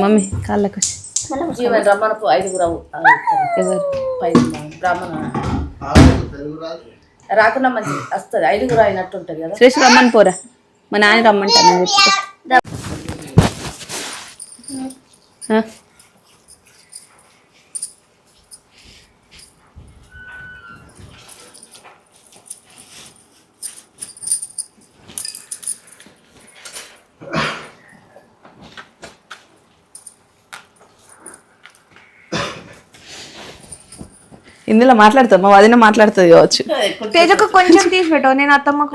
Mummy కాళ్ళకు రమ్మనకు 5 ఎవరు బ్రాహ్మణ రాకుండా మంచి వస్తుంది 5 అయినట్టు ఉంటుంది కదా. శ్రేష్ రమ్మని పోరా, మా నాన్న రమ్మంటాను చెప్తా. ఇందులో మాట్లాడుతాం, మా వదిన మాట్లాడుతుంది కావచ్చు. తేజకు కొంచెం తీసి పెట్టావు, నేను అత్తమ్మకు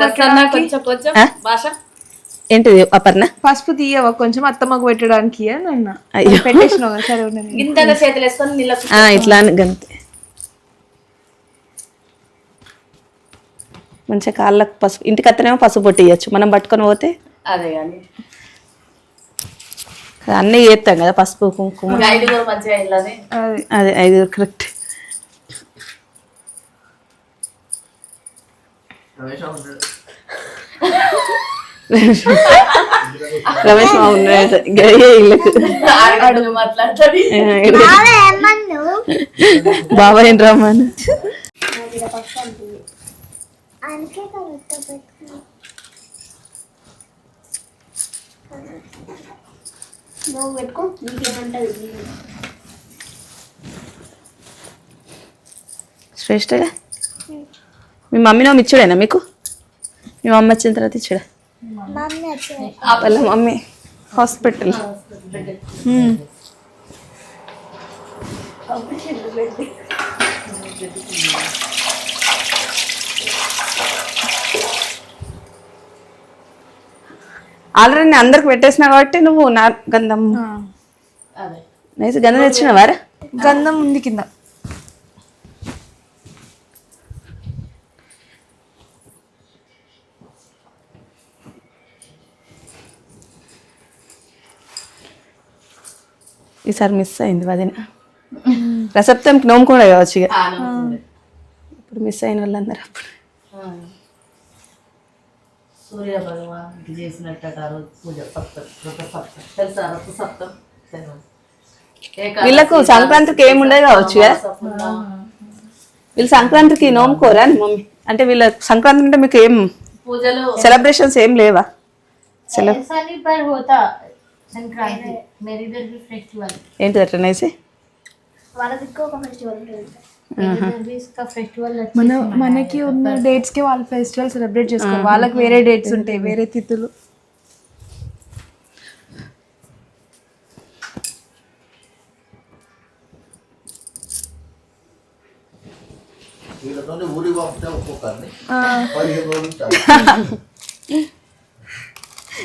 ఏంటిది అపర్ణ పసుపు తీయవా కొంచెం అత్తమ్మకు పెట్టడానికి అని అన్నా. పెట్టేసినావు సరే ఇంతగా చేతులు వేసుకొని ఇట్లా అని గంతే. మంచిగా కాళ్ళకు పసుపు, ఇంటికి అత్తనేమో పసుపు పొట్టి ఇవ్వచ్చు, మనం పట్టుకొని పోతే అదే కానీ అన్నీ చేస్తాం కదా, పసుపు కుంకుమ. అదే 5 కరెక్ట్. రమేష్ మా ఉన్నాడు ఇళ్ళకు బాబా ఏం రమ్మను. శ్రేష్ఠగా మీ మమ్మీ నోము ఇచ్చాడేనా మీకు? మీ మమ్మీ వచ్చిన తర్వాత ఇచ్చాడా? వాళ్ళ మమ్మీ హాస్పిటల్. ఆల్రెడీ నేను అందరికి పెట్టేసినా కాబట్టి నువ్వు నా గంధం నైస్ గంధం తెచ్చినవారా? గంధం ఉంది కింద. ఈసారి మిస్ అయింది వదిన. రసప్తంకి నోము కూడా కావచ్చు ఇక. ఇప్పుడు మిస్ అయిన వాళ్ళందరూ అప్పుడు సూర్య భగవాన్ చేసినట్టు పూజ తెలుసా? సప్తం వీళ్ళకు సంక్రాంతికి ఏముండదు కావచ్చు కదా. వీళ్ళు సంక్రాంతికి నోముకోరా మమ్మీ? అంటే వీళ్ళ సంక్రాంతి అంటే మీకు ఏం పూజలు సెలబ్రేషన్స్ ఏం లేవా? संक्रांति मेरे इधर भी फेस्टिवल ఏంటి అట్లనేసి వాళ్ళకి ఒక ఫెస్టివల్ ఉంటుంది. इसका फेस्टिवल మనకి ఉన్న డేట్స్ కి వాళ్ళ ఫెస్టివల్ సెలబ్రేట్ చేసుకో, వాళ్ళకి వేరే డేట్స్ ఉంటాయి, వేరే తిథులు.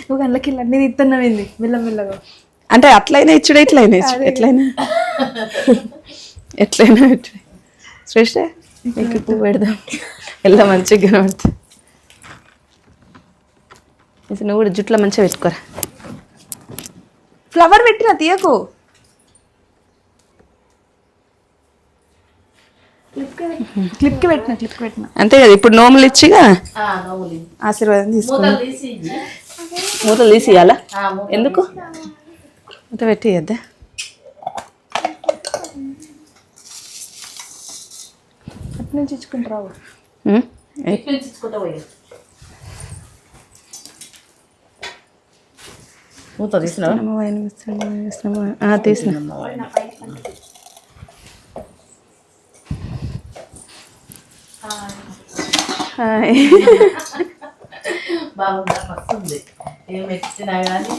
నువ్వు అందులోకి అన్నీ తిత్తన్నవింది మెల్లమెల్లగా. అంటే అట్లయినా ఇచ్చుడు, ఎట్లయినా ఇచ్చుడు, ఎట్లయినా ఎట్లయినా ఇచ్చుడు. శ్రేష్ఠ మీకు పువ్వు పెడదాం, ఎలా మంచిగా కనబడుతుంది. నువ్వు కూడా జుట్లో మంచిగా పెట్టుకోరా. ఫ్లవర్ పెట్టినా తీయకు. క్లిప్కి పెట్టిన అంతే కదా. ఇప్పుడు నోములు ఇచ్చిగా ఆశీర్వాదం తీసుకోండి. మూతలు తీసి ఇవ్వాలా? ఎందుకు మూత పెట్టి ఇద్దా? అటు నుంచి ఇచ్చుకుంటారావు. మూత తీసిన తీసిన బాగుందా? వస్తుంది ఏం ఎత్తినా కానీ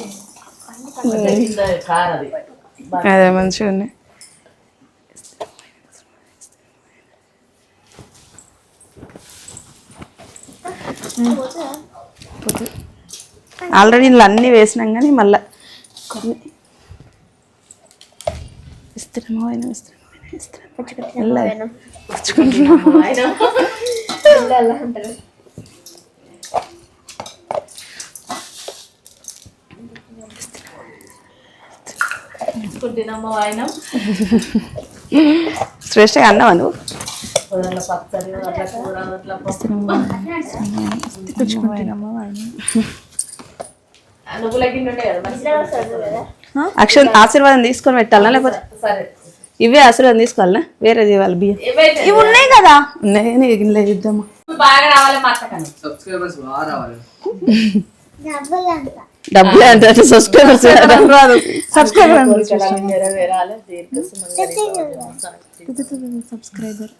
కారది. అదే మంచిగా ఉన్నాయి. ఆల్రెడీ ఇందులో అన్నీ వేసినాం కానీ మళ్ళీ కొన్ని ఇస్తున్నామో అయినా శ్రేష్ఠ అన్నావా నువ్వు? నువ్వుల గిన్నె ఉండే కదా. ఆశీర్వాదం తీసుకొని పెట్టాలనా లేకపోతే సరే ఇవే ఆశీర్వాదం తీసుకోవాలనా వేరే ఇవ్వాలి బియ్యం ఏవైతే ఇవి ఉన్నాయి కదా. ఉన్నాయి కానీ ఇట్లా ఇద్దామా బాగా రావాలి మా అత్తకని సబ్స్క్రైబర్స్ బాగా రావాలి. డబ్బులే అంటే సబ్స్క్రైబర్స్ రాదు. సబ్స్క్రైబర్ నెరవేరాలి దీర్ఘ సబ్స్క్రైబర్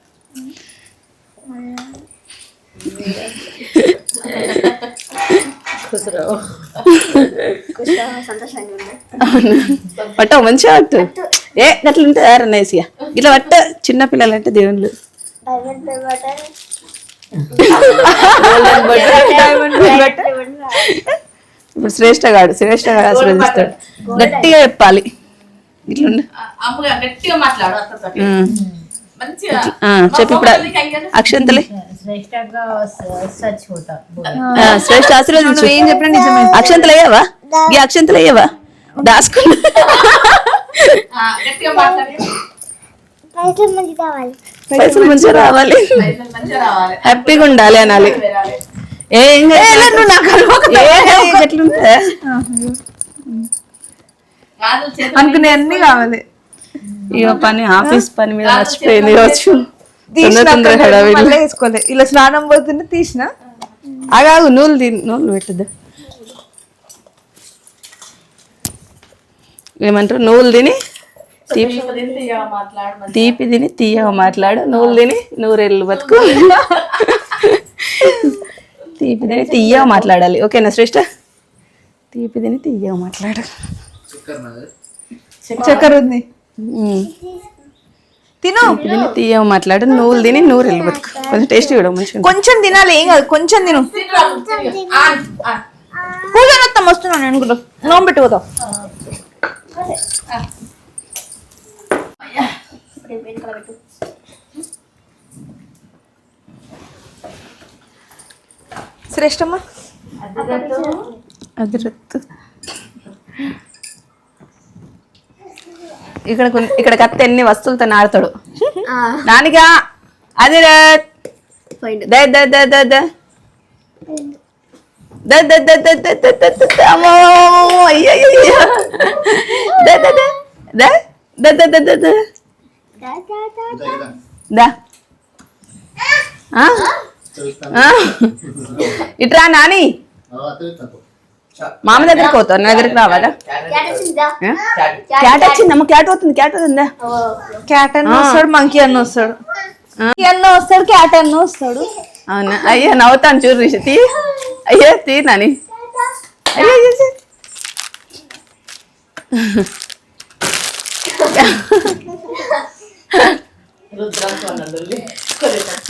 పట్టవు మంచిగా పట్టు. ఏ గట్ల ఉంటే రన్నేసియా ఇట్లా పట్ట చిన్న పిల్లలు అంటే దేవుళ్ళు ఇప్పుడు శ్రేష్ఠ గాడు ఆశీర్వదిస్తాడు. గట్టిగా చెప్పాలి ఇట్లుండి అమ్మగా గట్టిగా మాట్లాడు అత్తతో మంచిగా చెప్పి ఇప్పుడు అక్షంతలే శ్రేష్ఠ ఆశీర్వదించు. ఏం చెప్పినా నిజమే. అక్షంతలు అయ్యావా ఈ అక్షంతలు అయ్యావా దాసుకున్నా గట్టిగా మాట్లాడి పైసలు మంచిగా రావాలి మంచిగా రావాలి హ్యాపీగా ఉండాలి అనాలి. ఏం నువ్వు నాకు ఎట్లుంటే కాదు చేతులు అనుకునే అన్ని కావాలి. ఇక పని ఆఫీస్ పని మీద మర్చిపోయింది కావచ్చు. మళ్ళీ వేసుకోలే ఇలా స్నానం పోతుంటే తీసిన ఆగాగు నూలు పెట్టద్దు ఏమంటారు నూలు తిని తీపి తిని తీయగా మాట్లాడు నూలు తిని నూరెళ్ళు బతుకు తీపి తిని తీయగా మాట్లాడాలి. ఓకేనా శ్రేష్ఠ తీపి తిని తీయగా మాట్లాడు. చక్కెర ఉంది తిను. తీపి తిని తీయగా మాట్లాడు నూలు తిని నూరెళ్ళు బతుకు. కొంచెం టేస్టీ కూడా మంచిగా కొంచెం తినాలి ఏం కాదు కొంచెం తిను. పూజ మొత్తం వస్తున్నాను నేను కూడా నోం పెట్టుకోతావు. శ్రేష్టమ్మా అదిరత్తు ఇక్కడ కత్త ఎన్ని వస్తువులతో నాడతాడు నానిగా అదిరత్ ఇట్రా నాని మామ దగ్గరికి పోతావు నా దగ్గరికి రావాలా క్యాట్ వచ్చిందమ్మ క్యాట్ అవుతుంది క్యాట్ అన్న వస్తాడు మంకీ అన్న వస్తాడు అన్న వస్తాడు క్యాట్ అన్న వస్తాడు. అవునా అయ్యా నవ్వుతాను చూడు తీ అయ్యా తీ నాని అయ్యా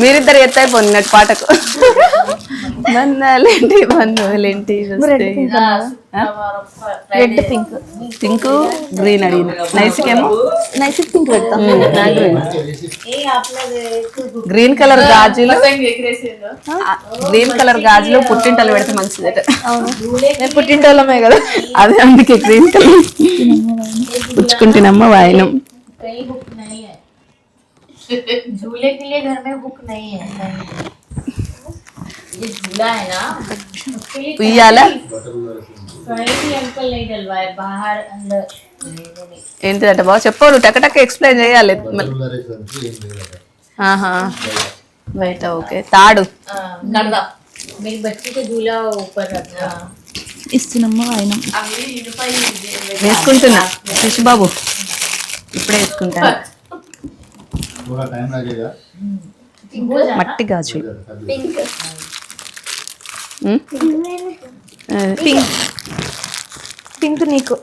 మీరిద్దరు ఎత్తైపోయినట్టు పాటకు బంధాలేంటి బంధువులేంటి రెడ్ పింక్ పింక్ గ్రీన్ అడిగిన నైస్కేమో నైస్ పింక్ పెడతాం. గ్రీన్ కలర్ గాజులు పుట్టింటలు పెడితే మంచిదట. నేను పుట్టింటోళ్ళమే కదా అదే అందుకే గ్రీన్ కలర్ పుచ్చుకుంటున్నమ్మ వాయనం. झूले के लिए घर में हुक नहीं है. ये झूला है ना उसके लिए ఉయ్యాలా कहीं भी अंकल नहीं डलवाए बाहर अंदर. ఏంటిదట బాబు చెప్పు టక్ ఎక్స్ప్లెయిన్ చేయాలి. బయట ఓకే తాడు मेरी बच्ची को झूला ऊपर रखना. ఇస్తున్నమ్మా ఆయన వేసుకుంటున్నా శిశుబాబు ఇప్పుడే వేసుకుంటాను. थोड़ा टाइम लगेगा. మట్టి గాజు पिंक పింక్ పింక్ నీకు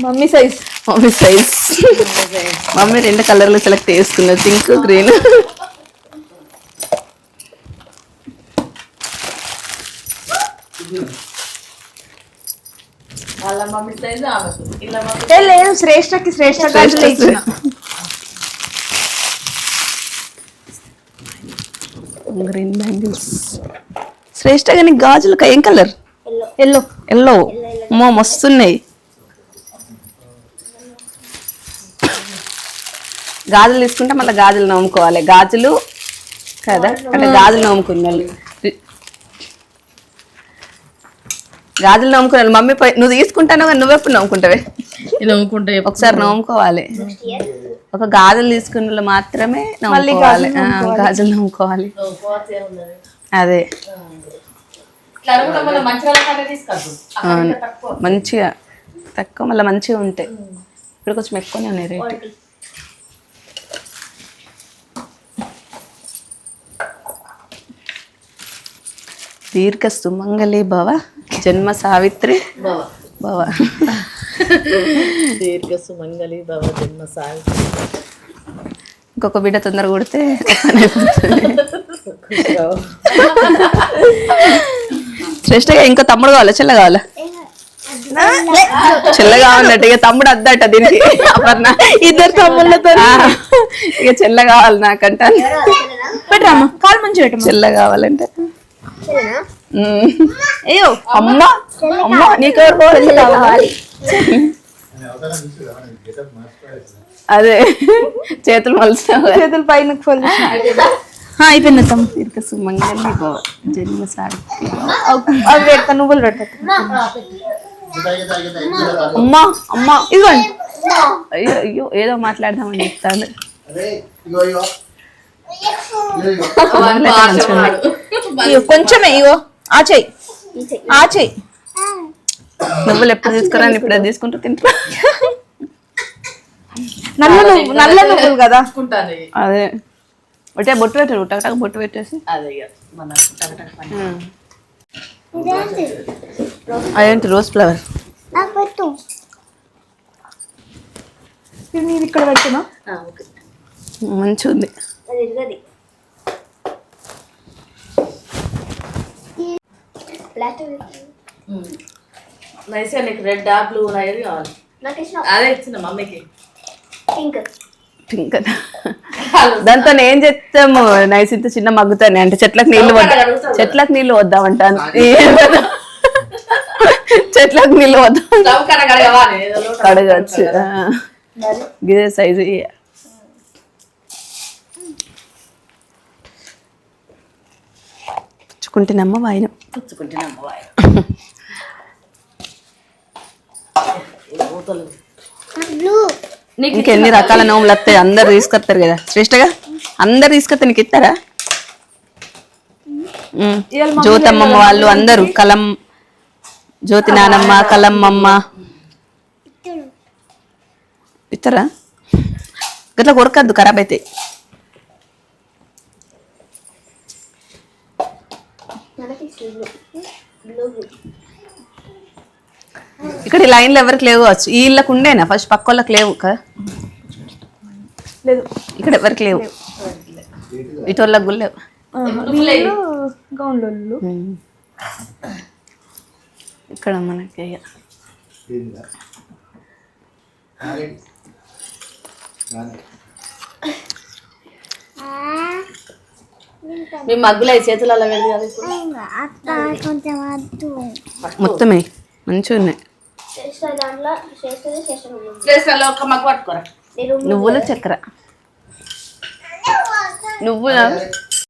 mummy size mummy size mummy 2 కలర్లు సెలెక్ట్ చేసుకున్నది పింక్ గ్రీన్. లేదు శ్రేష్టకి శ్రేష్ట గాజులు ఇచ్చిన. గ్రీన్ బ్యాంగిల్స్ శ్రేష్ట కానీ గాజులు ఏం కలర్ ఎల్లో ఎల్లో అమ్మో మస్తున్నాయి. గాజులు తీసుకుంటే మళ్ళీ గాజులు నమ్ముకోవాలి. గాజులు కదా అంటే గాజులు నమ్ముకున్న వాళ్ళు గాజులు నమ్ముకున్న వాళ్ళు మమ్మీ నువ్వు తీసుకుంటాను కానీ నువ్వెప్పుడు నమ్ముకుంటావే నవ్వుకుంటే ఒకసారి నమ్ముకోవాలి ఒక గాజులు తీసుకున్న వాళ్ళు మాత్రమే నమ్ముకోవాలి గాజులు నమ్ముకోవాలి అదే మంచిగా తక్కువ మళ్ళీ మంచిగా ఉంటాయి ఇప్పుడు కొంచెం ఎక్కువనే ఉన్నాయి రేటు దీర్ఘ సుమంగళి భవ జన్మ సావిత్రి భవ దీర్ఘ సుమంగళి భవ జన్మ సావిత్రి ఇంకొక బిడ్డ తొందర కొడితే పని అయిపోతుంది శ్రేష్ఠగా ఇంకో తమ్ముడు కావాలా చెల్ల కావాలా చెల్ల కావాలన్నట్టు ఇక తమ్ముడు అద్దట దీనికి అపర్ణ ఇద్దరు తమ్ముళ్ళతో ఇక చెల్ల కావాలి నాకంటాను పెట్టరామ్మా కాలు మంచి పెట్టమ్మా చెల్ల కావాలంటే అయ్యో అమ్మ అమ్మ నీకెవరు కావాలి అదే చేతులు మలుస్తావు చేతులు పైన అయిపోయింది తమ్ము దీర్ఘ సుమంగళి భవ జన్మ సావిత్రి అవి పెడతా నువ్వులు పెడతా అమ్మా అమ్మా ఇదిగోండి అయ్యో అయ్యో ఏదో మాట్లాడదామని చెప్తాను కొంచెమే ఇగో ఆ చెయ్యి ఆ చెయ్యి నువ్వులు ఎప్పుడు తీసుకురాని ఇప్పుడు తీసుకుంటూ తింటా నల్ల నువ్వులు కదా అదే ఒకటే బొట్టు పెట్టారు టక్ బొట్టు పెట్టేసి అదేంటి రోజ్ ఫ్లవర్ మీరు ఇక్కడ పెడుతున్నా మంచిగా ఉంది నైస్గా నీకు రెడ్ బ్లూ అనేది కావాలి అదే ఇచ్చిన మమ్మీకి పింక్ దాంతో ఏం చేస్తాము నైస్ ఇంత చిన్న మగ్గుతానే అంటే చెట్లకు నీళ్లు వద్దామంటాను చెట్లకు నీళ్లు వద్దాం కడగచ్చు గిదే సైజు పుచ్చుకుంటేనమ్మ వాయినం ఇంకెన్ని రకాల నోములు వస్తాయి అందరు తీసుకొస్తారు కదా శ్రేష్ఠగా అందరు తీసుకొస్తే నీకు ఇస్తారా జ్యోతమ్మమ్మ వాళ్ళు అందరూ కలం జ్యోతి నానమ్మ కలమ్మమ్మ ఇస్తారా గట్లా కొరకద్దు ఖరాబ్ అయితే ఇక్కడ ఈ లైన్లో ఎవరికి లేవు వచ్చు ఈ ఇళ్ళకు ఉండేనా ఫస్ట్ పక్క వాళ్ళకి లేవు కదా లేదు ఇక్కడ ఎవరికి లేవు ఇటు వాళ్ళకి కూడా లేవు గౌన్లు ఇక్కడ మనకి మీ మగ్గులు అయి చేతులలో వెళ్ళి మొత్తమే మంచిగా ఉన్నాయి ఒక మగ్గు పట్టుకోరా నువ్వుల చక్కెర నువ్వుల